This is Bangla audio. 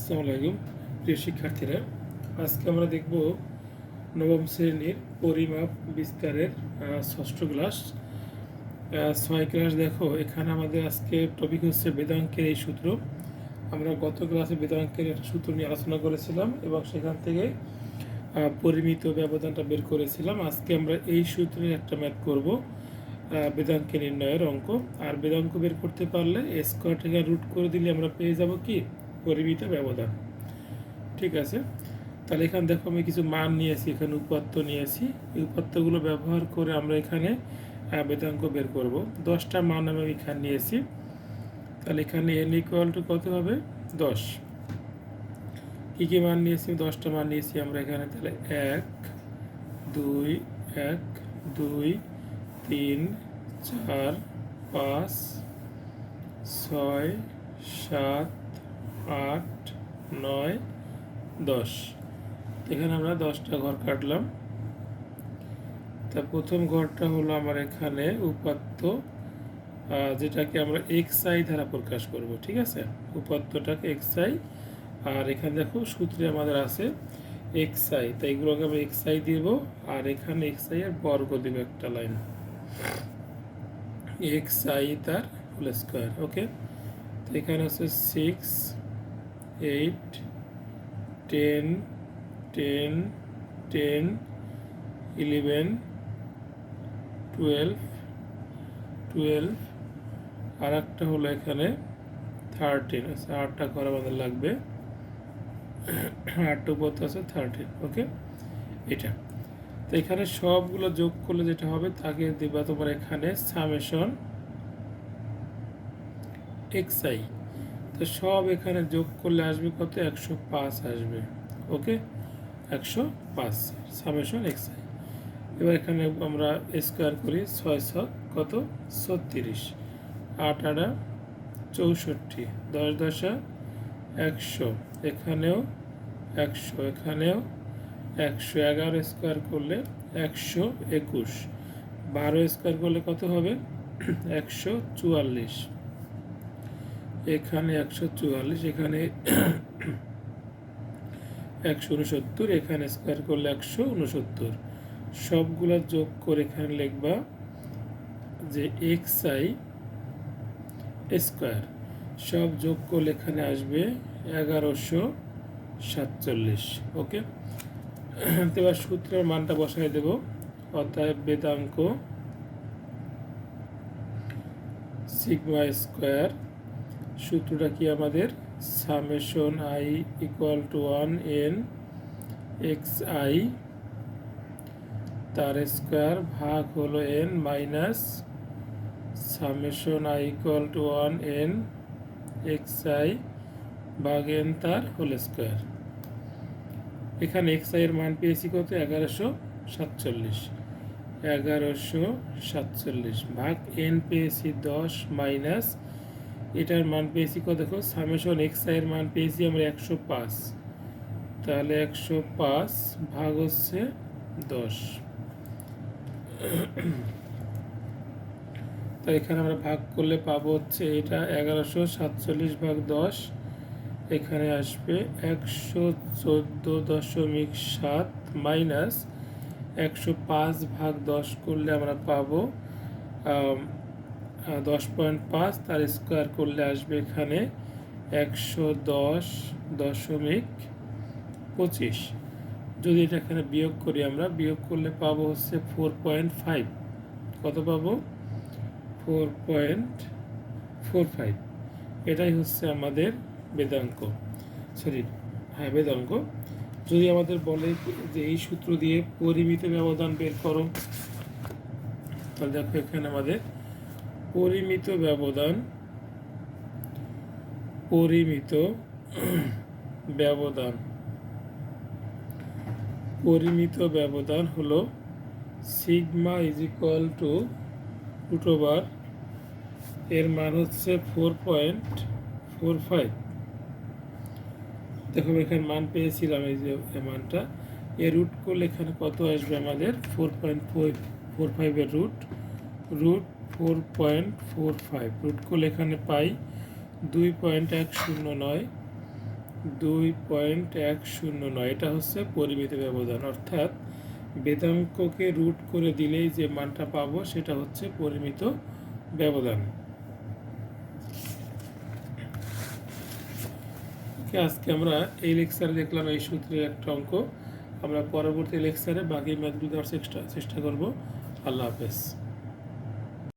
আসসালামু আলাইকুম প্রিয় শিক্ষার্থীরা, আজকে আমরা দেখব নবম শ্রেণীর পরিমাপ বিস্তারের ষষ্ঠ ক্লাস 6 ক্লাস। দেখো, এখানে আমাদের আজকে টপিক হচ্ছে বেদাঙ্কের এই সূত্র। আমরা গত ক্লাসে বেদাঙ্কের একটা সূত্র নিয়ে আলোচনা করেছিলাম এবং সেখান থেকে পরিমিত ব্যবধানটা বের করেছিলাম। আজকে আমরা এই সূত্রের একটা ম্যাথ করব, বেদাঙ্ক নির্ণয়ের অঙ্ক। আর বেদাঙ্ক বের করতে পারলে স্কোয়ার থেকে রুট করে দিলে আমরা পেয়ে যাব কি পরিমিত ব্যবধান। ঠিক আছে, তাহলে এখানে দেখো আমি কিছু মান নিয়েছি, এখানে উপাত্ত নিয়েছি। এই উপাত্তগুলো ব্যবহার করে আমরা এখানে বেদাঙ্ক বের করব। 10টা মান আমি এখানে নিয়েছি। তাহলে এখানে n ইকুয়াল টু কত হবে 10। কী কী মান নিয়েছি? 10টা মান নিয়েছি আমরা এখানে। তাহলে 1 2 1 2 3 4 5 6 7 8 9 10। এখানে আমরা 10টা ঘর কাটলাম। তা প্রথম ঘরটা হলো আমার এখানে উপাত্ত, যেটাকে আমরা xi দ্বারা প্রকাশ করব। ঠিক আছে, উপাত্তটাকে xi। আর এখানে দেখো সূত্রে আমাদের আছে xi, তাই এগুলোকে আমরা xi দিব। আর এখানে xi এর বর্গ দিব, একটা লাইন xi তার হোল স্কোয়ার। ওকে, তো এখানে হচ্ছে 6 8 10 10 10 11 12 12 আর একটা হলো এখানে 13 আছে। 8টা ঘর আমাদের লাগবে, 8টা উপাত্ত আছে 13। ওকে, এটা তো এখানে সবগুলো যোগ করলে যেটা হবে তাকে দিবা তোমার এখানে সামেশন xi। তো সব এখানে যোগ করলে আসবে কত? 105 আসবে। ওকে, 105 সামেশন xi। এবার এখানে আমরা স্কোয়ার করি, 6 কত 36, 8 8 64, 10 10 100, এখানেও 100, এখানেও 111 স্কোয়ার করলে 121, 12 স্কোয়ার করলে কত হবে 144, এখানে 144, এখানে 169, এখানে স্কোয়ার করলে 169। সবগুলা যোগ করে এখানে লিখবা যে xi স্কোয়ার। সব যোগ করলে এখানে আসবে 1147। ওকে, এবার সূত্রের মানটা বসাই দেব। অতএব বেদাঙ্ক সিগমা স্কোয়ার, সূত্রটা কি আমাদের? Summation i equal to 1 n xi তার স্কোয়ার ভাগ হলো n minus summation i equal to 1 n xi ভাগ n তার হোল স্কোয়ার। এখানে xi এর মান পেয়েছি কত? 1147, 1147 ভাগ n পেয়েছি 10 মাইনাস এটার মান পেয়েছি কত? দেখো, সামেশন xi এর মান পেয়েছি আমরা 105, তাহলে 105 ভাগ হচ্ছে 10। তো এখানে আমরা ভাগ করলে পাবো হচ্ছে এটা 1147 ভাগ 10, এখানে আসবে 114.7 মাইনাস 105 ভাগ 10 করলে আমরা পাবো 10.5, তার স্কোয়ার করলে আসবে এখানে 110.25। যদি এটা এখানে বিয়োগ করি, আমরা বিয়োগ করলে পাবো হচ্ছে 4.5। কত পাবো? 4.45। এটাই হচ্ছে আমাদের বেদাঙ্ক, বেদাঙ্ক। যদি আমাদের বলে যে এই সূত্র দিয়ে পরিমিত ব্যবধান বের করো, তাহলে দেখো এখানে আমাদের পরিমিত ব্যবধান হলো sigma is equal to root over, এর মান হচ্ছে 4.45। দেখো এখানে মান পেয়েছিলাম, এই যে মানটা এর রুট করলে এখানে কত আসবে আমাদের? 4.45 এর রুট 4.45 রুট করলে এখানে পাই 2.109 2.109, এটা হচ্ছে পরিমিত ব্যবধান, অর্থাৎ বেদাঙ্ককে রুট করে দিলেই যে মানটা পাবো সেটা হচ্ছে পরিমিত ব্যবধান। আজকে আমরা এই লেকচারে দেখলাম এই সূত্রের একটা অঙ্ক। আমরা পরবর্তী লেকচারে বাকি ম্যাথগুলো দেওয়ার চেষ্টা করব। আল্লাহ হাফেজ।